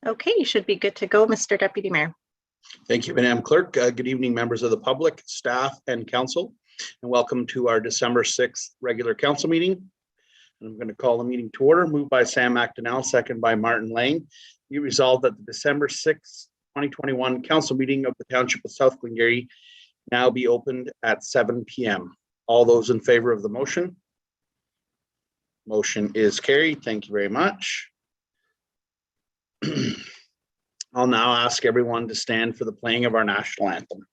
Okay, you should be good to go, Mr. Deputy Mayor. Thank you, Madam Clerk. Good evening, members of the public, staff, and council, and welcome to our December 6th regular council meeting. And I'm going to call the meeting to order. Moved by Sam McDonnell, second by Martin Lang. Be resolved that the December 6th, 2021 council meeting of the Township of South Glengarry now be opened at 7 p.m. All those in favor of the motion? Motion is carried. Thank you very much. I'll now ask everyone to stand for the playing of our national anthem.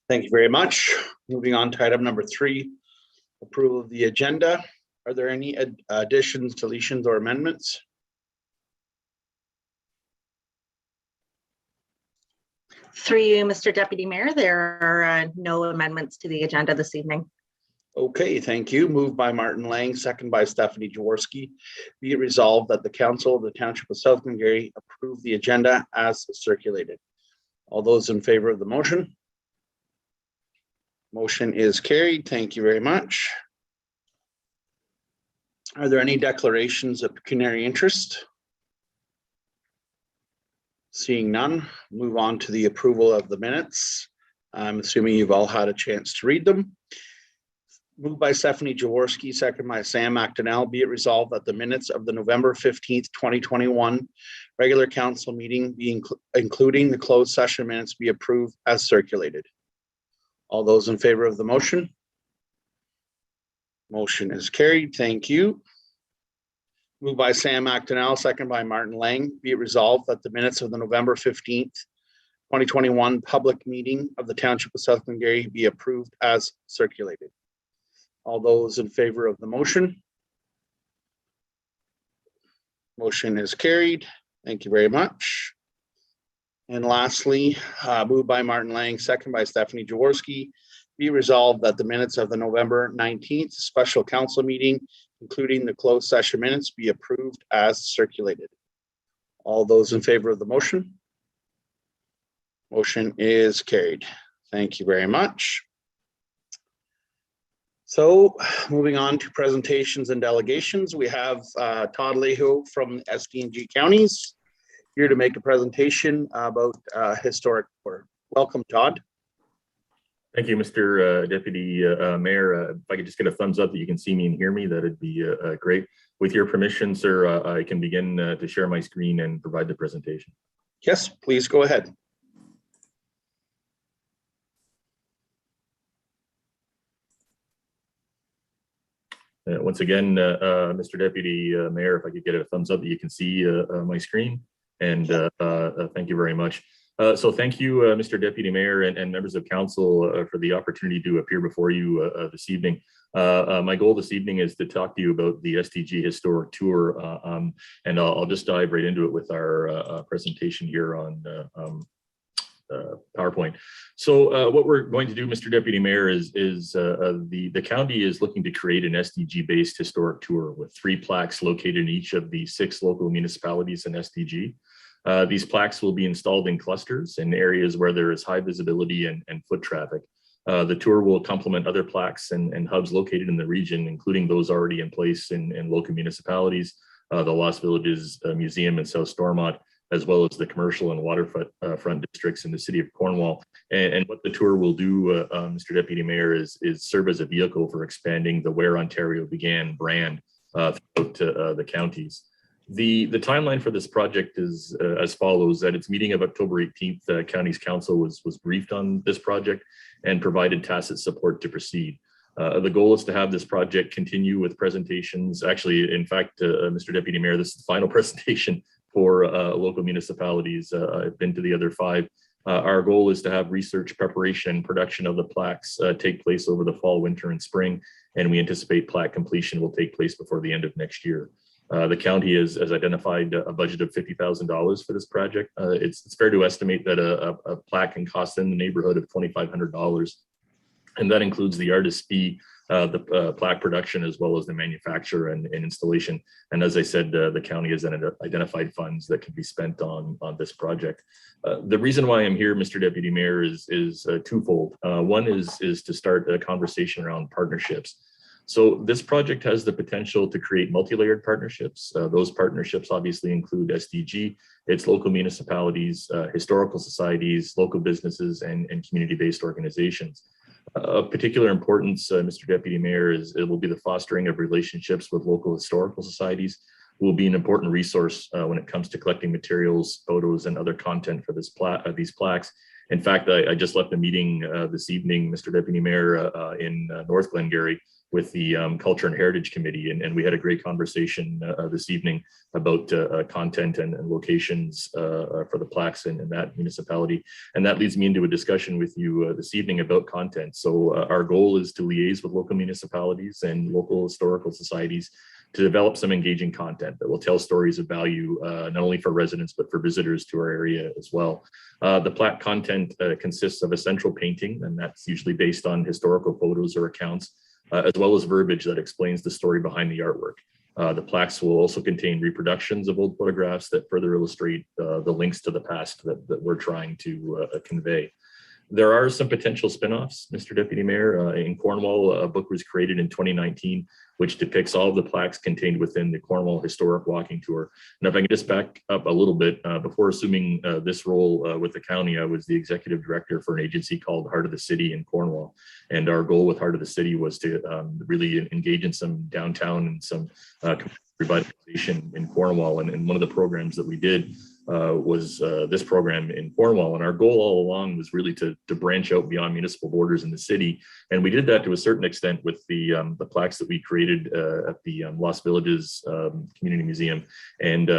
Thank you very much. Moving on to item number 3, approval of the agenda. Are there any additions, deletions, or amendments? Through you, Mr. Deputy Mayor, there are no amendments to the agenda this evening. Okay, thank you. Moved by Martin Lang, second by Stephanie Jaworski. Be it resolved that the Council of the Township of South Glengarry approve the agenda as circulated. All those in favor of the motion? Motion is carried. Thank you very much. Are there any declarations of pecuniary interest? Seeing none, move on to the approval of the minutes. I'm assuming you've all had a chance to read them. Moved by Stephanie Jaworski, second by Sam McDonnell. Be it resolved that the minutes of the November 15th, 2021 regular council meeting, including the closed session minutes, be approved as circulated. All those in favor of the motion? Motion is carried. Thank you. Moved by Sam McDonnell, second by Martin Lang. Be it resolved that the minutes of the November 15th, 2021 public meeting of the Township of South Glengarry be approved as circulated. All those in favor of the motion? Motion is carried. Thank you very much. And lastly, moved by Martin Lang, second by Stephanie Jaworski, be resolved that the minutes of the November 19th special council meeting, including the closed session minutes, be approved as circulated. All those in favor of the motion? Motion is carried. Thank you very much. So moving on to presentations and delegations, we have Todd Leho from SD&G counties here to make a presentation about historic work. Welcome, Todd. Thank you, Mr. Deputy Mayor. If I could just get a thumbs up that you can see me and hear me, that'd be great. With your permission, sir, I can begin to share my screen and provide the presentation. Yes, please go ahead. Once again, Mr. Deputy Mayor, if I could get a thumbs up that you can see my screen. And thank you very much. So thank you, Mr. Deputy Mayor and members of council for the opportunity to appear before you this evening. My goal this evening is to talk to you about the STG Historic Tour, and I'll just dive right into it with our presentation here on PowerPoint PowerPoint. So what we're going to do, Mr. Deputy Mayor, is the county is looking to create an SDG-based historic tour with 3 plaques located in each of the 6 local municipalities in SDG. These plaques will be installed in clusters in areas where there is high visibility and foot traffic. The tour will complement other plaques and hubs located in the region, including those already in place in local municipalities, the Lost Villages Museum in South Stormont, as well as the commercial and waterfront districts in the city of Cornwall. And what the tour will do, Mr. Deputy Mayor, is serve as a vehicle for expanding the Where Ontario Began brand throughout the counties. The timeline for this project is as follows. At its meeting of October 18th, the county's council was briefed on this project and provided tacit support to proceed. The goal is to have this project continue with presentations. Actually, in fact, Mr. Deputy Mayor, this is the final presentation for local municipalities. I've been to the other 5. Our goal is to have research, preparation, and production of the plaques take place over the fall, winter, and spring, and we anticipate plaque completion will take place before the end of next year. The county has identified a budget of $50,000 for this project. It's fair to estimate that a plaque can cost in the neighborhood of $2,500, and that includes the artist's fee, the plaque production, as well as the manufacture and installation. And as I said, the county has identified funds that can be spent on this project. The reason why I'm here, Mr. Deputy Mayor, is twofold. One is to start a conversation around partnerships. So this project has the potential to create multi-layered partnerships. Those partnerships obviously include SDG, its local municipalities, historical societies, local businesses, and community-based organizations. Of particular importance, Mr. Deputy Mayor, it will be the fostering of relationships with local historical societies, who will be an important resource when it comes to collecting materials, photos, and other content for these plaques. In fact, I just left a meeting this evening, Mr. Deputy Mayor, in North Glengarry with the Culture and Heritage Committee, and we had a great conversation this evening about content and locations for the plaques in that municipality. And that leads me into a discussion with you this evening about content. So our goal is to liaise with local municipalities and local historical societies to develop some engaging content that will tell stories of value, not only for residents, but for visitors to our area as well. The plaque content consists of a central painting, and that's usually based on historical photos or accounts, as well as verbiage that explains the story behind the artwork. The plaques will also contain reproductions of old photographs that further illustrate the links to the past that we're trying to convey. There are some potential spin-offs, Mr. Deputy Mayor. In Cornwall, a book was created in 2019, which depicts all of the plaques contained within the Cornwall Historic Walking Tour. And if I can just back up a little bit, before assuming this role with the county, I was the executive director for an agency called Heart of the City in Cornwall. And our goal with Heart of the City was to really engage in some downtown and some revitalization in Cornwall. And one of the programs that we did was this program in Cornwall. And our goal all along was really to branch out beyond municipal borders in the city. And we did that to a certain extent with the plaques that we created at the Lost Villages Community Museum. And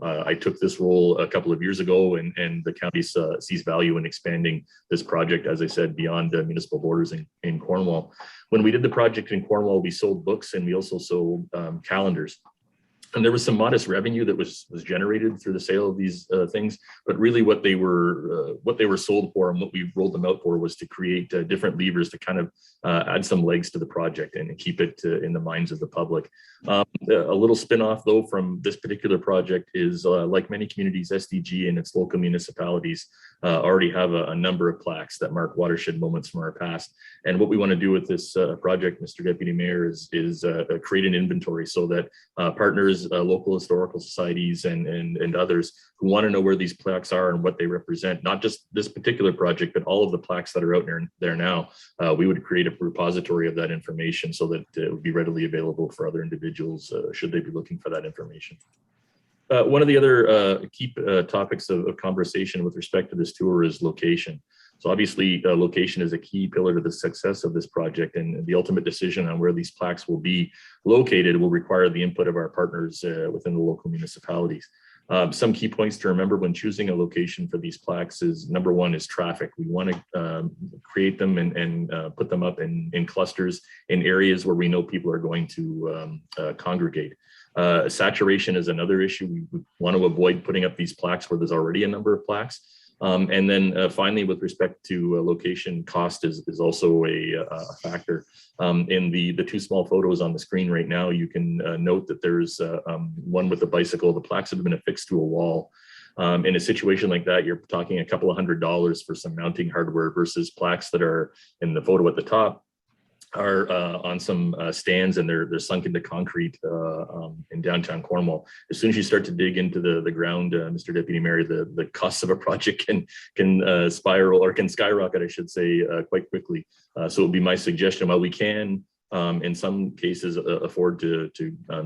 I took this role a couple of years ago, and the county sees value in expanding this project, as I said, beyond municipal borders in Cornwall. When we did the project in Cornwall, we sold books and we also sold calendars. And there was some modest revenue that was generated through the sale of these things, but really what they were sold for and what we rolled them out for was to create different levers to kind of add some legs to the project and keep it in the minds of the public. A little spin-off though from this particular project is like many communities, SDG and its local municipalities already have a number of plaques that mark watershed moments from our past. And what we want to do with this project, Mr. Deputy Mayor, is create an inventory so that partners, local historical societies and others who want to know where these plaques are and what they represent, not just this particular project, but all of the plaques that are out there now, we would create a repository of that information so that it would be readily available for other individuals should they be looking for that information. One of the other key topics of conversation with respect to this tour is location. So obviously location is a key pillar to the success of this project, and the ultimate decision on where these plaques will be located will require the input of our partners within the local municipalities. Some key points to remember when choosing a location for these plaques is number one is traffic. We want to create them and put them up in clusters in areas where we know people are going to congregate. Saturation is another issue. We want to avoid putting up these plaques where there's already a number of plaques. And then finally, with respect to location, cost is also a factor. In the two small photos on the screen right now, you can note that there's one with the bicycle. The plaques have been affixed to a wall. In a situation like that, you're talking a couple of $100s for some mounting hardware versus plaques that are in the photo at the top are on some stands, and they're sunk into concrete in downtown Cornwall. As soon as you start to dig into the ground, Mr. Deputy Mayor, the costs of a project can spiral, or can skyrocket, I should say, quite quickly. So it would be my suggestion, while we can in some cases afford to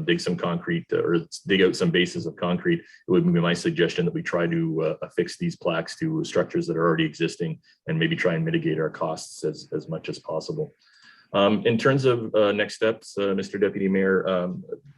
dig some concrete or dig out some bases of concrete, it would be my suggestion that we try to affix these plaques to structures that are already existing, and maybe try and mitigate our costs as much as possible. In terms of next steps, Mr. Deputy Mayor,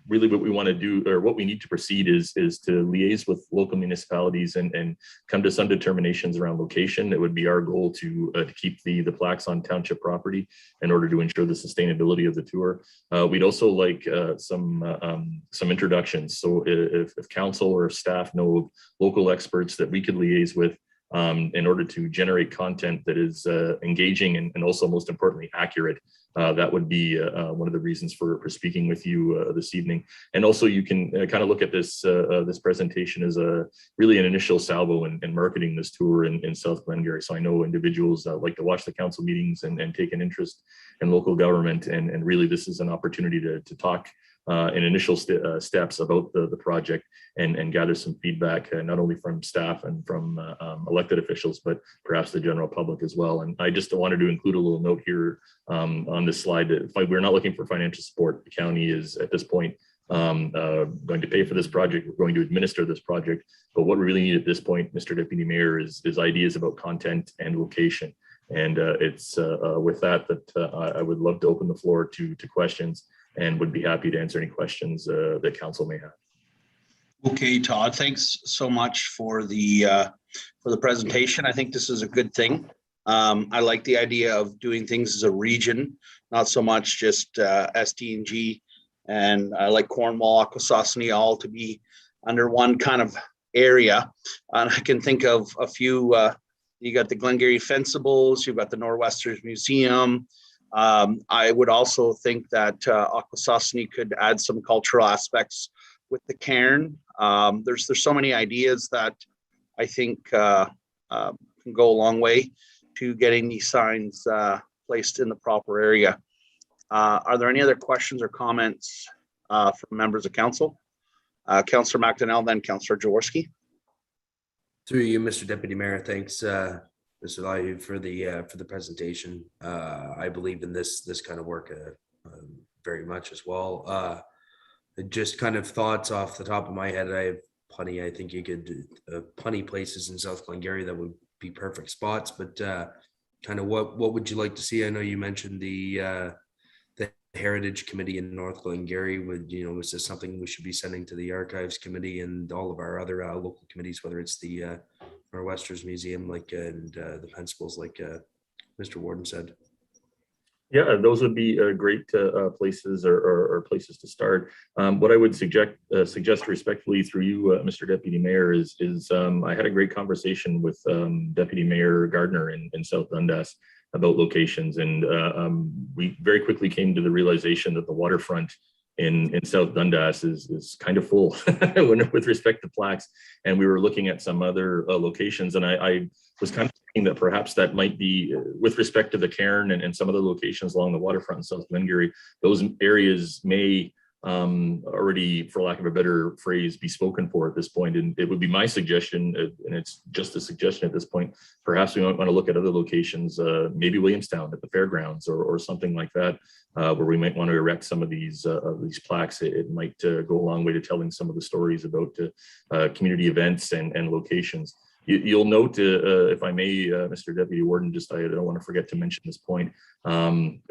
really what we want to do, or what we need to proceed is to liaise with local municipalities and come to some determinations around location. It would be our goal to keep the plaques on township property in order to ensure the sustainability of the tour. We'd also like some introductions. So if council or staff know of local experts that we could liaise with in order to generate content that is engaging and also, most importantly, accurate. That would be one of the reasons for speaking with you this evening. And also, you can kind of look at this this presentation as really an initial salvo in marketing this tour in South Glengarry. So I know individuals like to watch the council meetings and take an interest in local government, and really this is an opportunity to talk in initial steps about the project and gather some feedback, not only from staff and from elected officials, but perhaps the general public as well. And I just wanted to include a little note here on this slide that we're not looking for financial support. The county is at this point going to pay for this project. We're going to administer this project. But what we really need at this point, Mr. Deputy Mayor, is ideas about content and location. And it's with that I would love to open the floor to questions, and would be happy to answer any questions that council may have. Okay, Todd, thanks so much for the presentation. I think this is a good thing. I like the idea of doing things as a region, not so much just SDNG, and I like Cornwall, Akwesasne all to be under one kind of area. And I can think of a few, you got the Glengarry Fencibles, you've got the Nor'Westers Museum. I would also think that Akwesasne could add some cultural aspects with the cairn. There's so many ideas that I think can go a long way to getting these signs placed in the proper area. Are there any other questions or comments from members of council? Councillor McDonnell, then Councillor Jaworski. Through you, Mr. Deputy Mayor, thanks, Mr. Lyu, for the presentation. I believe in this kind of work very much as well. Just kind of thoughts off the top of my head. I have plenty. I think you could plenty places in South Glengarry that would be perfect spots. But kind of what would you like to see? I know you mentioned the Heritage Committee in North Glengarry. Is this something we should be sending to the Archives Committee and all of our other local committees, whether it's the Nor'Westers Museum, and the Fencibles, like Mr. Warden said? Yeah, those would be great places or places to start. What I would suggest respectfully through you, Mr. Deputy Mayor, is I had a great conversation with Deputy Mayor Gardner in South Dundas about locations, and we very quickly came to the realization that the waterfront in South Dundas is kind of full with respect to plaques, and we were looking at some other locations, and I was kind of thinking that perhaps that might be, with respect to the cairn and some other locations along the waterfront in South Glengarry, those areas may already, for lack of a better phrase, be spoken for at this point. And it would be my suggestion, and it's just a suggestion at this point, perhaps we might want to look at other locations, maybe Williamstown at the fairgrounds or something like that, where we might want to erect some of these plaques. It might go a long way to telling some of the stories about community events and locations. You'll note, if I may, Mr. Deputy Warden, I don't want to forget to mention this point.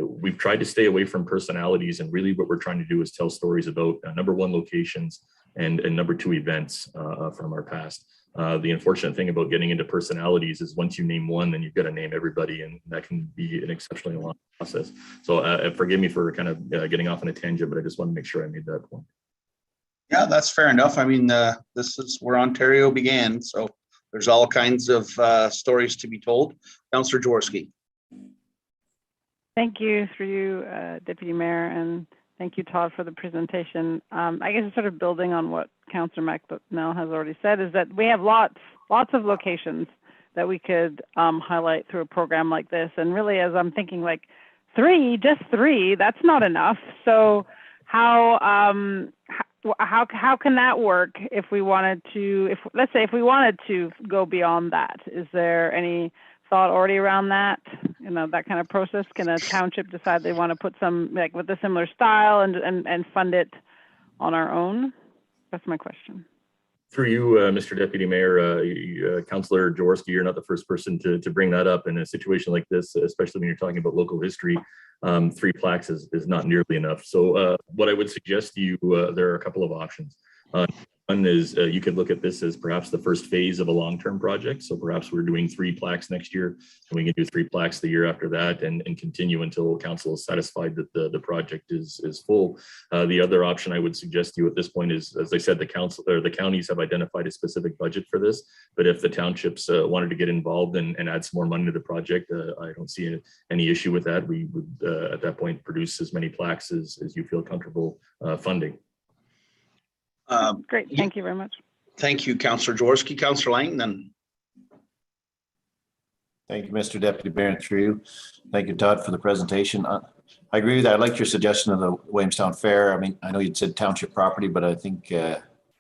We've tried to stay away from personalities, and really what we're trying to do is tell stories about number one, locations, and number two, events from our past. The unfortunate thing about getting into personalities is once you name one, then you've got to name everybody, and that can be an exceptionally long process. So forgive me for kind of getting off on a tangent, but I just want to make sure I made that point. Yeah, that's fair enough. I mean, this is where Ontario began, so there's all kinds of stories to be told. Councillor Jaworski. Thank you through you, Deputy Mayor, and thank you, Todd, for the presentation. I guess sort of building on what Councillor McNell has already said is that we have lots of locations that we could highlight through a program like this. And really, as I'm thinking, like just three, that's not enough. So how can that work if we wanted to, let's say if we wanted to go beyond that? Is there any thought already around that? You know, that kind of process? Can a township decide they want to put some, like with a similar style and fund it on our own? That's my question. Through you, Mr. Deputy Mayor, Councillor Jaworski, you're not the first person to bring that up in a situation like this, especially when you're talking about local history. 3 plaques is not nearly enough. So what I would suggest to you, there are a couple of options. One is you could look at this as perhaps the first phase of a long-term project. So perhaps we're doing 3 plaques next year, and we can do 3 plaques the year after that, and continue until council is satisfied that the project is full. The other option I would suggest to you at this point is, as I said, the council or the counties have identified a specific budget for this. But if the townships wanted to get involved and add some more money to the project, I don't see any issue with that. We would at that point produce as many plaques as you feel comfortable funding. Great, thank you very much. Thank you, Councillor Jaworski. Councillor Lang, then. Thank you, Mr. Deputy Mayor, through you. Thank you, Todd, for the presentation. I agree with that. I like your suggestion of the Williamstown Fair. I mean, I know you'd said township property, but I think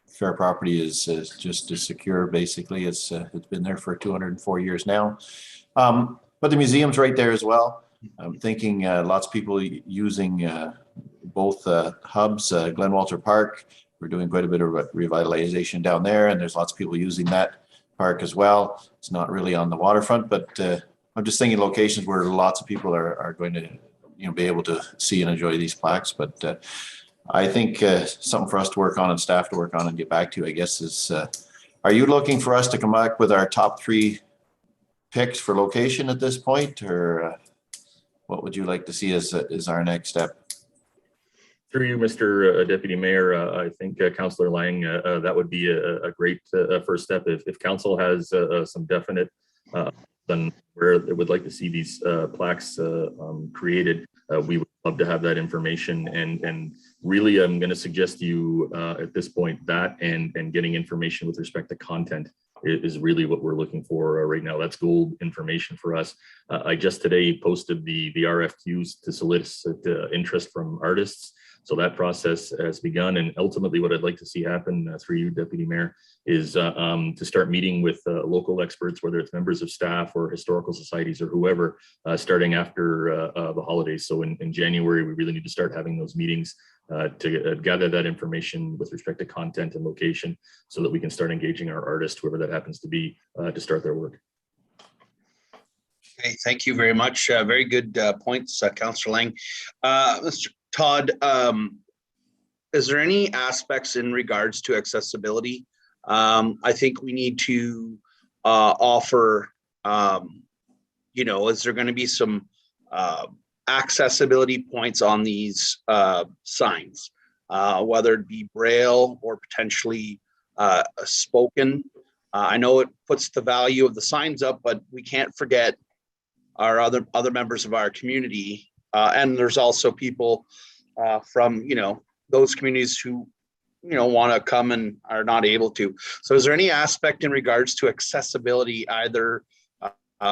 fair property is just as secure. Basically, it's been there for 204 years now. But the museum's right there as well. I'm thinking lots of people using both hubs, Glen Walter Park. We're doing quite a bit of revitalization down there, and there's lots of people using that park as well. It's not really on the waterfront, but I'm just thinking locations where lots of people are going to, be able to see and enjoy these plaques. But I think something for us to work on and staff to work on and get back to, I guess, is are you looking for us to come back with our top 3 picks for location at this point, or what would you like to see as our next step? Through you, Mr. Deputy Mayor, I think Councillor Lang, that would be a great first step. If council has some definite then where it would like to see these plaques created, we would love to have that information. And really, I'm going to suggest to you at this point that and getting information with respect to content is really what we're looking for right now. That's gold information for us. I just today posted the RFQs to solicit interest from artists. So that process has begun, and ultimately what I'd like to see happen through you, Deputy Mayor, is to start meeting with local experts, whether it's members of staff or historical societies or whoever, starting after the holidays. So in January, we really need to start having those meetings to gather that information with respect to content and location so that we can start engaging our artists, whoever that happens to be, to start their work. Okay, thank you very much. Very good points, Councillor Lang. Mr. Todd, is there any aspects in regards to accessibility? I think we need to offer, is there going to be some accessibility points on these signs, whether it be Braille or potentially spoken? I know it puts the value of the signs up, but we can't forget our other members of our community. And there's also people from, those communities who, want to come and are not able to. So is there any aspect in regards to accessibility, either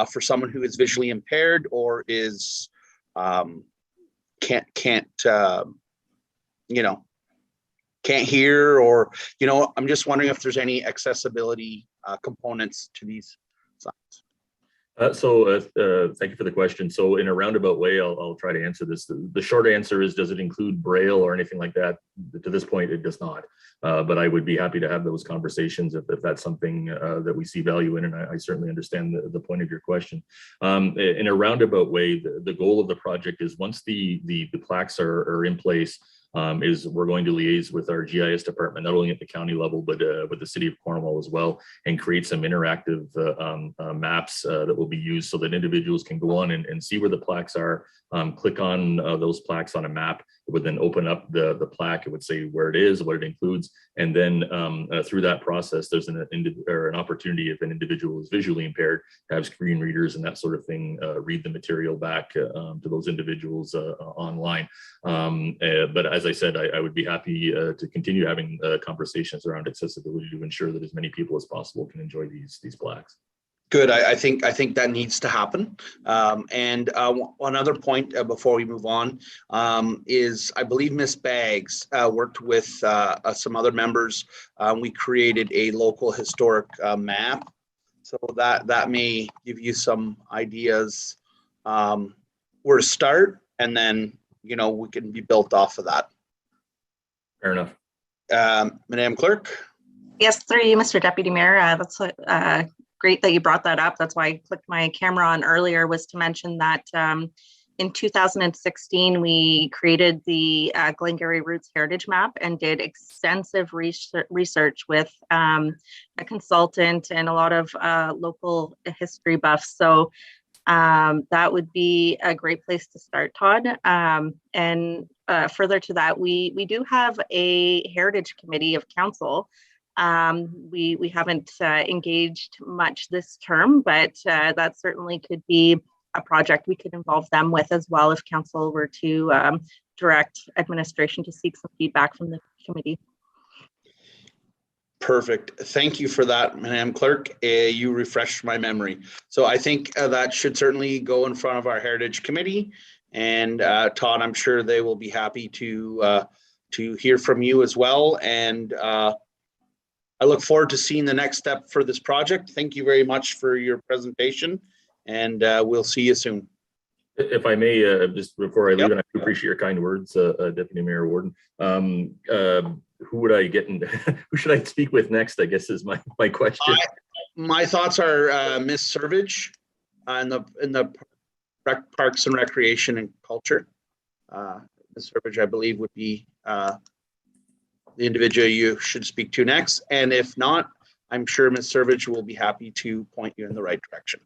for someone who is visually impaired or is can't hear, or, I'm just wondering if there's any accessibility components to these signs. Thank you for the question. So in a roundabout way, I'll try to answer this. The short answer is, does it include Braille or anything like that? To this point, it does not. But I would be happy to have those conversations if that's something that we see value in. And I certainly understand the point of your question. In a roundabout way, the goal of the project is once the plaques are in place, is we're going to liaise with our GIS department, not only at the county level, but with the city of Cornwall as well, and create some interactive maps that will be used so that individuals can go on and see where the plaques are, click on those plaques on a map, It would then open up the plaque. It would say where it is, what it includes. And then through that process, there's an opportunity if an individual is visually impaired to have screen readers and that sort of thing, read the material back to those individuals online. But as I said, I would be happy to continue having conversations around accessibility to ensure that as many people as possible can enjoy these plaques. Good. I think that needs to happen. And one other point before we move on is I believe Miss Baggs worked with some other members. We created a local historic map, so that may give you some ideas where to start, and then we can be built off of that. Fair enough. Madam Clerk. Yes, through you, Mr. Deputy Mayor. That's great that you brought that up. That's why I clicked my camera on earlier, was to mention that in 2016, we created the Glengarry Roots Heritage Map and did extensive research with a consultant and a lot of local history buffs. So that would be a great place to start, Todd. And further to that, we do have a heritage committee of council. We haven't engaged much this term, but that certainly could be a project we could involve them with as well if council were to direct administration to seek some feedback from the committee. Perfect. Thank you for that, Madam Clerk. You refreshed my memory. So I think that should certainly go in front of our Heritage Committee. And Todd, I'm sure they will be happy to hear from you as well. And I look forward to seeing the next step for this project. Thank you very much for your presentation, and we'll see you soon. If I may, just before I leave, and I appreciate your kind words, Deputy Mayor Warden. Who would I get in? Who should I speak with next, I guess is my question. My thoughts are Ms. Servage in the Parks and Recreation and Culture. Ms. Servage, I believe, would be the individual you should speak to next. And if not, I'm sure Ms. Servage will be happy to point you in the right direction.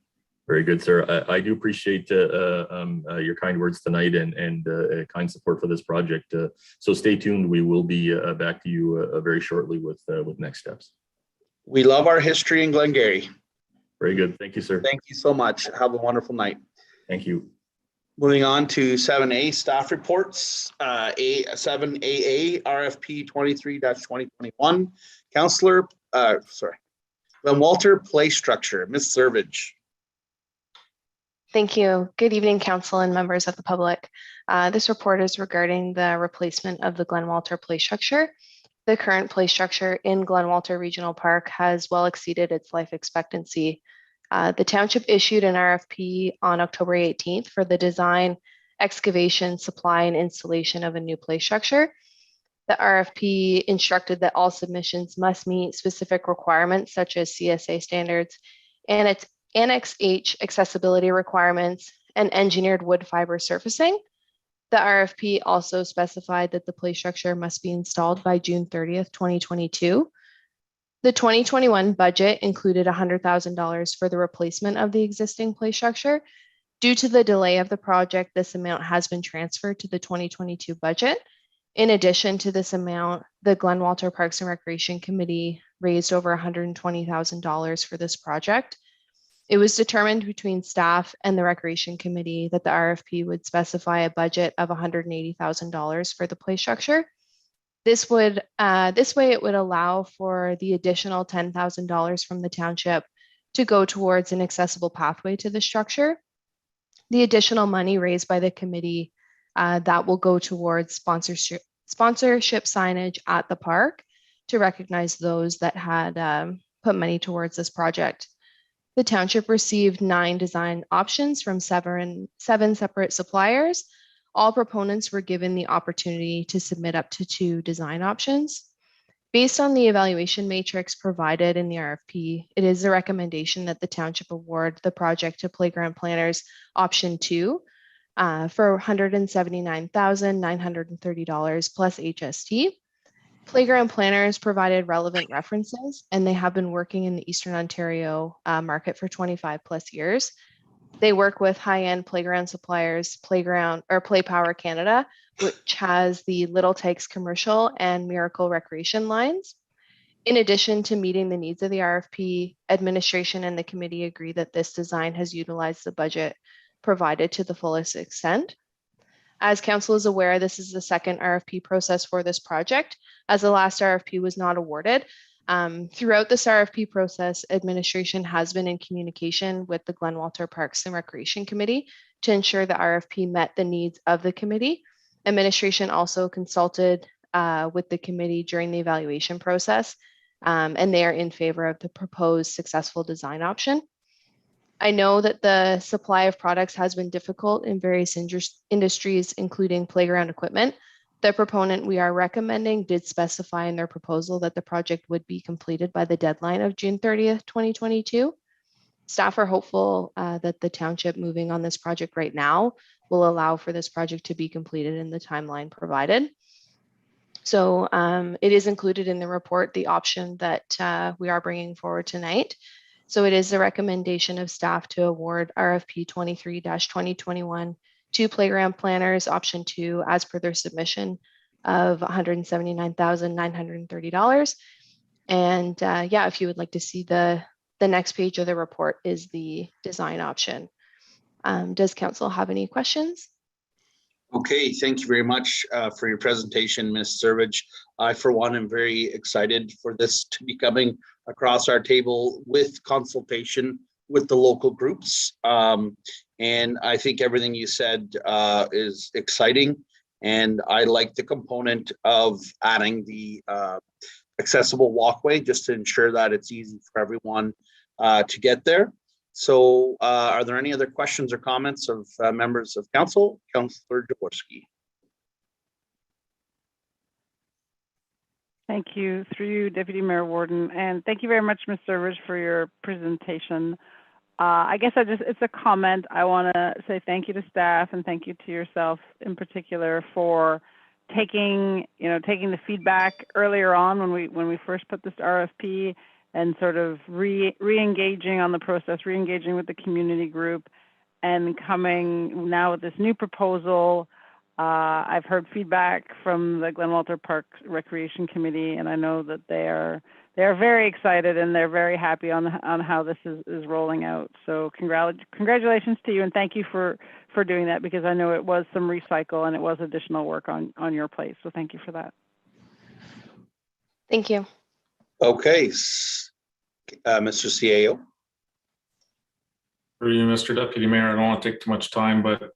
Very good, sir. I do appreciate your kind words tonight and kind support for this project. So stay tuned. We will be back to you very shortly with next steps. We love our history in Glengarry. Very good. Thank you, sir. Thank you so much. Have a wonderful night. Thank you. Moving on to 7A staff reports, 7AA RFP 23-2021. Councillor, Glen Walter Play Structure, Ms. Servage. Thank you. Good evening, council and members of the public. This report is regarding the replacement of the Glen Walter play structure. The current play structure in Glen Walter Regional Park has well exceeded its life expectancy. The township issued an RFP on October 18th for the design, excavation, supply, and installation of a new play structure. The RFP instructed that all submissions must meet specific requirements such as CSA standards and its Annex H accessibility requirements and engineered wood fiber surfacing. The RFP also specified that the play structure must be installed by June 30th, 2022. The 2021 budget included $100,000 for the replacement of the existing play structure. Due to the delay of the project, this amount has been transferred to the 2022 budget. In addition to this amount, the Glen Walter Parks and Recreation Committee raised over $120,000 for this project. It was determined between staff and the Recreation Committee that the RFP would specify a budget of $180,000 for the play structure. This way it would allow for the additional $10,000 from the township to go towards an accessible pathway to the structure. The additional money raised by the committee that will go towards sponsorship signage at the park to recognize those that had put money towards this project. The township received 9 design options from 7 separate suppliers. All proponents were given the opportunity to submit up to 2 design options. Based on the evaluation matrix provided in the RFP, it is the recommendation that the township award the project to Playground Planners Option 2 for $179,930 plus HST. Playground Planners provided relevant references, and they have been working in the Eastern Ontario market for 25 plus years. They work with high-end playground suppliers, Playground or Play Power Canada, which has the Little Tykes Commercial and Miracle Recreation lines. In addition to meeting the needs of the RFP, administration and the committee agree that this design has utilized the budget provided to the fullest extent. As council is aware, this is the second RFP process for this project, as the last RFP was not awarded. Throughout this RFP process, administration has been in communication with the Glen Walter Parks and Recreation Committee to ensure the RFP met the needs of the committee. Administration also consulted with the committee during the evaluation process, and they are in favor of the proposed successful design option. I know that the supply of products has been difficult in various industries, including playground equipment. The proponent we are recommending did specify in their proposal that the project would be completed by the deadline of June 30th, 2022. Staff are hopeful that the township moving on this project right now will allow for this project to be completed in the timeline provided. So it is included in the report, the option that we are bringing forward tonight. So it is the recommendation of staff to award RFP 23-2021 to Playground Planners option 2 as per their submission of $179,930. And yeah, if you would like to see the next page of the report is the design option. Does council have any questions? Okay, thank you very much for your presentation, Ms. Servage. I, for one, am very excited for this to be coming across our table with consultation with the local groups. And I think everything you said is exciting. And I like the component of adding the accessible walkway just to ensure that it's easy for everyone to get there. So are there any other questions or comments of members of council? Councillor Jaworski. Thank you, through you, Deputy Mayor Warden, and thank you very much, Ms. Servage, for your presentation. I guess it's a comment. I want to say thank you to staff and thank you to yourself in particular for taking the feedback earlier on when we first put this RFP and sort of re-engaging on the process, re-engaging with the community group, and coming now with this new proposal. I've heard feedback from the Glen Walter Park Recreation Committee, and I know that they are very excited and they're very happy on how this is rolling out. So congratulations to you, and thank you for doing that, because I know it was some recycle and it was additional work on your plate. So thank you for that. Thank you. Okay, Mr. CAO. For you, Mr. Deputy Mayor, I don't want to take too much time, but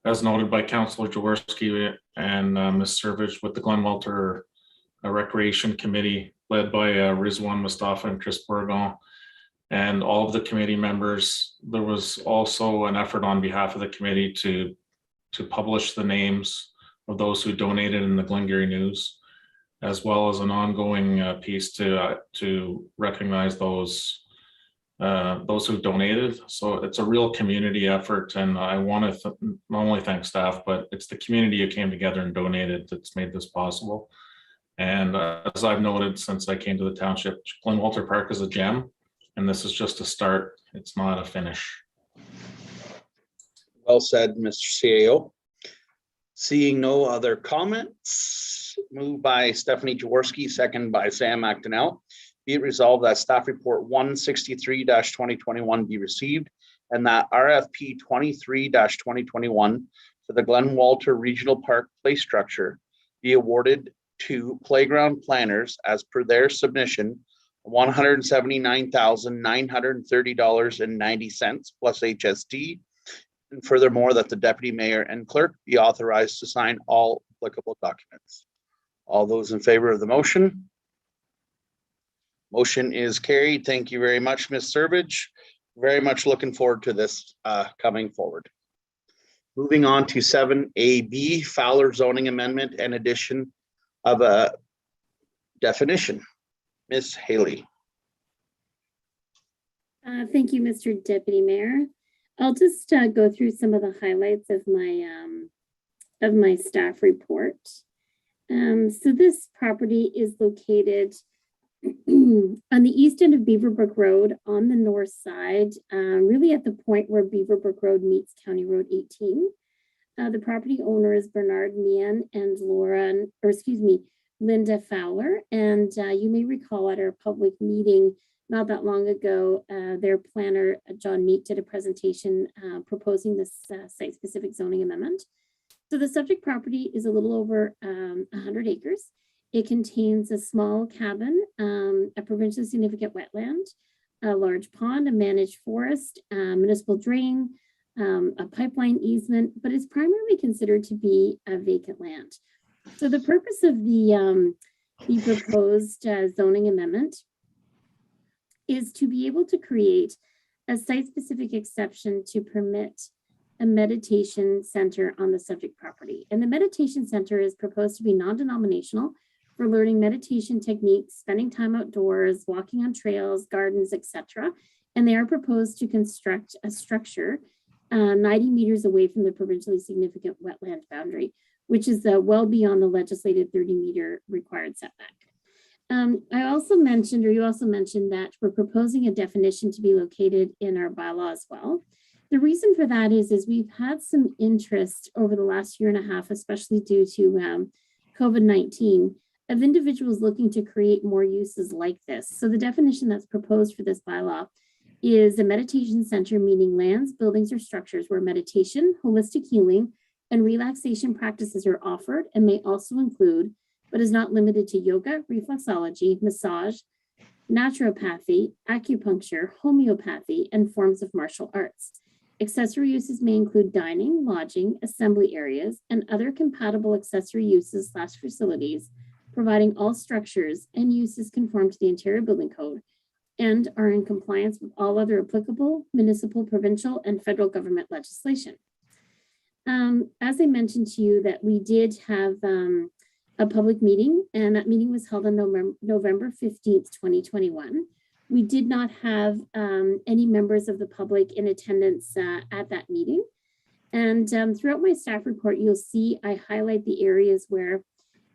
as noted by Councillor Jaworski and Ms. Servage with the Glen Walter Recreation Committee, led by Rizwan Mustafa and Chris Bourgon, and all of the committee members, there was also an effort on behalf of the committee to publish the names of those who donated in the Glengarry News, as well as an ongoing piece to recognize those who donated. So it's a real community effort, and I want to not only thank staff, but it's the community who came together and donated that's made this possible. And as I've noted since I came to the township, Glen Walter Park is a gem, and this is just a start. It's not a finish. Well said, Mr. CAO. Seeing no other comments, moved by Stephanie Jaworski, second by Sam McDonnell. Be it resolved that staff report 163-2021 be received, and that RFP 23-2021 for the Glen Walter Regional Park play structure be awarded to Playground Planners as per their submission, $179,930.90 plus HST. And furthermore, that the deputy mayor and clerk be authorized to sign all applicable documents. All those in favor of the motion? Motion is carried. Thank you very much, Ms. Servage. Very much looking forward to this coming forward. Moving on to 7AB, Fowler zoning amendment and addition of a definition. Ms. Haley. Thank you, Mr. Deputy Mayor. I'll just go through some of the highlights of my staff report. So this property is located on the east end of Beaverbrook Road on the north side, really at the point where Beaverbrook Road meets County Road 18. The property owner is Bernard Meehan and Linda Fowler. And you may recall at our public meeting not that long ago, their planner, John Meek, did a presentation proposing this site-specific zoning amendment. So the subject property is a little over 100 acres. It contains a small cabin, a provincially significant wetland, a large pond, a managed forest, municipal drain, a pipeline easement, but it's primarily considered to be a vacant land. So the purpose of the proposed zoning amendment is to be able to create a site-specific exception to permit a meditation center on the subject property. And the meditation center is proposed to be non-denominational for learning meditation techniques, spending time outdoors, walking on trails, gardens, etc. And they are proposed to construct a structure 90 meters away from the provincially significant wetland boundary, which is well beyond the legislated 30-meter required setback. You also mentioned that we're proposing a definition to be located in our bylaw as well. The reason for that is we've had some interest over the last year and a half, especially due to COVID-19, of individuals looking to create more uses like this. So the definition that's proposed for this bylaw is a meditation center, meaning lands, buildings, or structures where meditation, holistic healing, and relaxation practices are offered and may also include, but is not limited to, yoga, reflexology, massage, naturopathy, acupuncture, homeopathy, and forms of martial arts. Accessory uses may include dining, lodging, assembly areas, and other compatible accessory uses / facilities, providing all structures and uses conform to the Ontario Building Code and are in compliance with all other applicable municipal, provincial, and federal government legislation. As I mentioned to you, that we did have a public meeting, and that meeting was held on November 15th, 2021. We did not have any members of the public in attendance at that meeting. And throughout my staff report, you'll see I highlight the areas where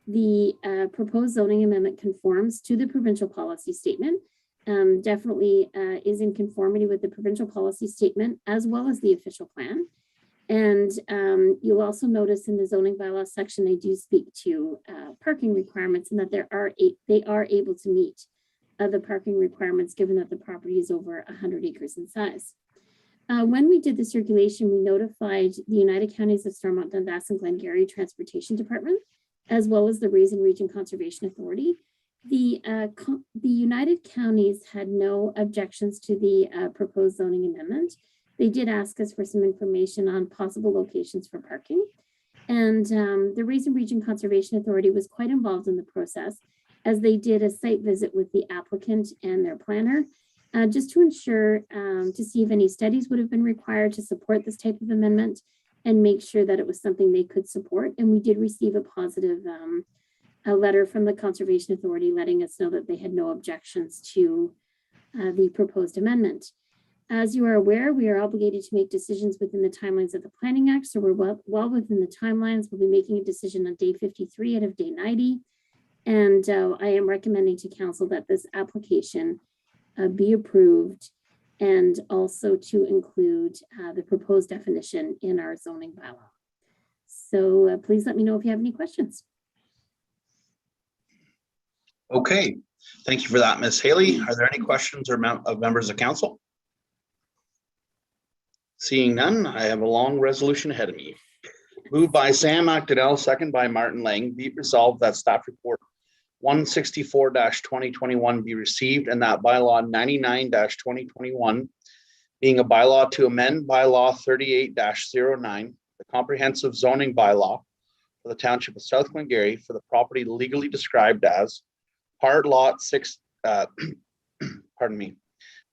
the proposed zoning amendment conforms to the provincial policy statement, definitely is in conformity with the provincial policy statement as well as the official plan. And you'll also notice in the zoning bylaw section, they do speak to parking requirements and that they are able to meet the parking requirements given that the property is over 100 acres in size. When we did the circulation, we notified the United Counties of Stormont, Dundas, and Glengarry Transportation Department, as well as the Raisin Region Conservation Authority. The United Counties had no objections to the proposed zoning amendment. They did ask us for some information on possible locations for parking. And the Raisin Region Conservation Authority was quite involved in the process, as they did a site visit with the applicant and their planner, just to ensure, to see if any studies would have been required to support this type of amendment and make sure that it was something they could support. And we did receive a positive a letter from the Conservation Authority letting us know that they had no objections to the proposed amendment. As you are aware, we are obligated to make decisions within the timelines of the Planning Act, so we're well within the timelines. We'll be making a decision on day 53 out of day 90. And I am recommending to council that this application be approved, and also to include the proposed definition in our zoning bylaw. So please let me know if you have any questions. Okay, thank you for that, Ms. Haley. Are there any questions or of members of council? Seeing none, I have a long resolution ahead of me. Moved by Sam Actonel, second by Martin Lang. Be it resolved that staff report 164-2021 be received, and that bylaw 99-2021 being a bylaw to amend bylaw 38-09, the comprehensive zoning bylaw for the township of South Glengarry for the property legally described as part lot 6, pardon me,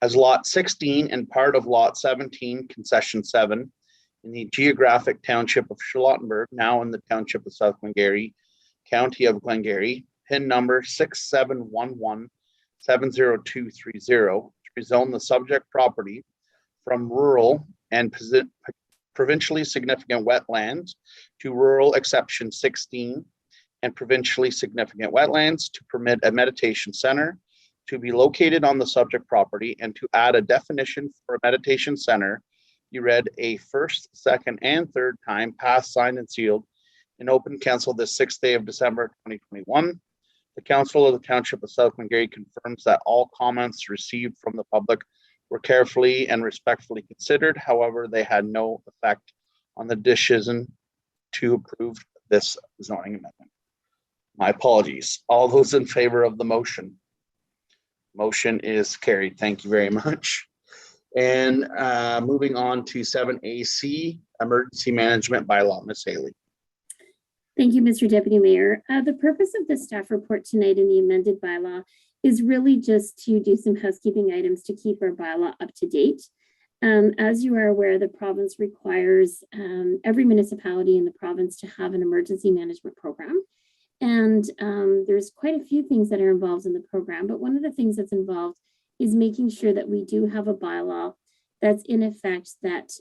as lot 16 and part of lot 17, concession 7 in the geographic township of Charlottenburg, now in the township of South Glengarry, county of Glengarry, PIN number 6711-70230, to rezone the subject property from rural and provincially significant wetlands to rural exception 16 and provincially significant wetlands to permit a meditation center to be located on the subject property and to add a definition for a meditation center be read a first, second, and third time, passed, signed, and sealed in open council this 6th day of December 2021. The Council of the Township of South Glengarry confirms that all comments received from the public were carefully and respectfully considered. However, they had no effect on the decision to approve this zoning amendment. My apologies. All those in favor of the motion? Motion is carried. Thank you very much. And moving on to 7AC, Emergency Management Bylaw, Ms. Haley. Thank you, Mr. Deputy Mayor. The purpose of the staff report tonight in the amended bylaw is really just to do some housekeeping items to keep our bylaw up to date. As you are aware, the province requires every municipality in the province to have an emergency management program. And there's quite a few things that are involved in the program, but one of the things that's involved is making sure that we do have a bylaw that's in effect that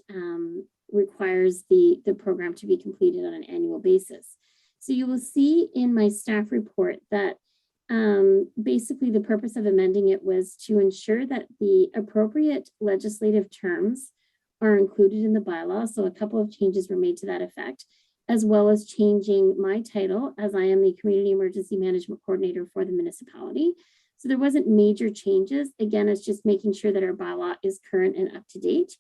requires the program to be completed on an annual basis. So you will see in my staff report that basically the purpose of amending it was to ensure that the appropriate legislative terms are included in the bylaw. So a couple of changes were made to that effect, as well as changing my title as I am the Community Emergency Management Coordinator for the municipality. So there wasn't major changes. Again, it's just making sure that our bylaw is current and up to date.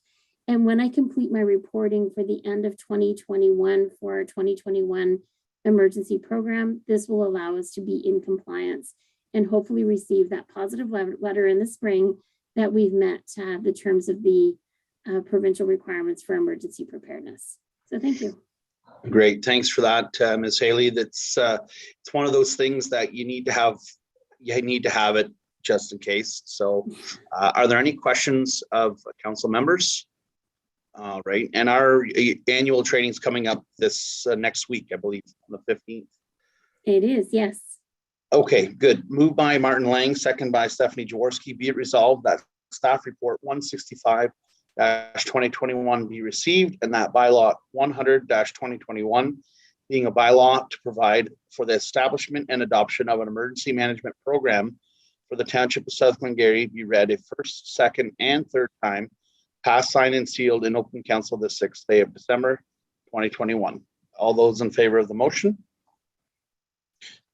And when I complete my reporting for the end of 2021 for our 2021 emergency program, this will allow us to be in compliance and hopefully receive that positive letter in the spring that we've met the terms of the provincial requirements for emergency preparedness. So thank you. Great, thanks for that, Ms. Haley. That's it's one of those things that you need to have. You need to have it just in case. So, are there any questions of council members? All right, and our annual training is coming up this next week, I believe, on the 15th. It is, yes. Okay, good. Moved by Martin Lang, second by Stephanie Jaworski. Be it resolved that staff report 165-2021 be received, and that bylaw 100-2021 being a bylaw to provide for the establishment and adoption of an emergency management program for the Township of South Glengarry be read a first, second, and third time, passed, signed, and sealed in open council the 6th day of December 2021. All those in favor of the motion?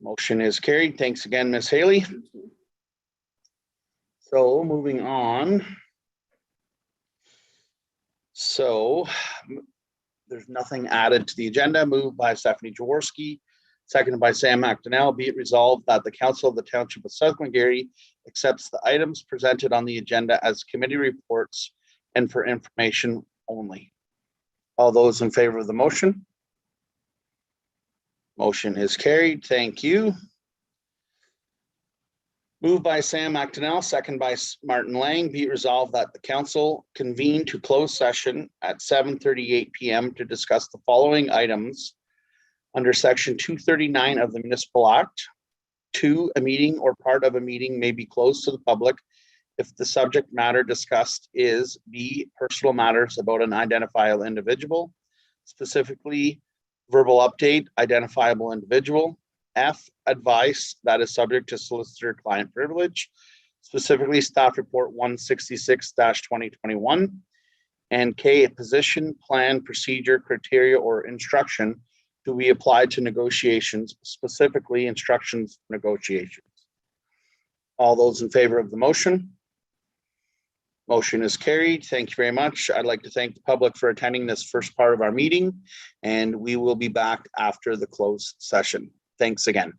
Motion is carried. Thanks again, Ms. Haley. So moving on. So there's nothing added to the agenda. Moved by Stephanie Jaworski, seconded by Sam McDonnell. Be it resolved that the Council of the Township of South Glengarry accepts the items presented on the agenda as committee reports and for information only. All those in favor of the motion? Motion is carried. Thank you. Moved by Sam McDonnell, second by Martin Lang. Be it resolved that the council convene to close session at 7:38 p.m. to discuss the following items under section 239 of the Municipal Act. 2, a meeting or part of a meeting may be closed to the public if the subject matter discussed is B, personal matters about an identifiable individual, specifically verbal update, identifiable individual. F, advice that is subject to solicitor-client privilege, specifically staff report 166-2021. And K, a position, plan, procedure, criteria, or instruction to be applied to negotiations, specifically instructions for negotiations. All those in favor of the motion? Motion is carried. Thank you very much. I'd like to thank the public for attending this first part of our meeting, and we will be back after the closed session. Thanks again.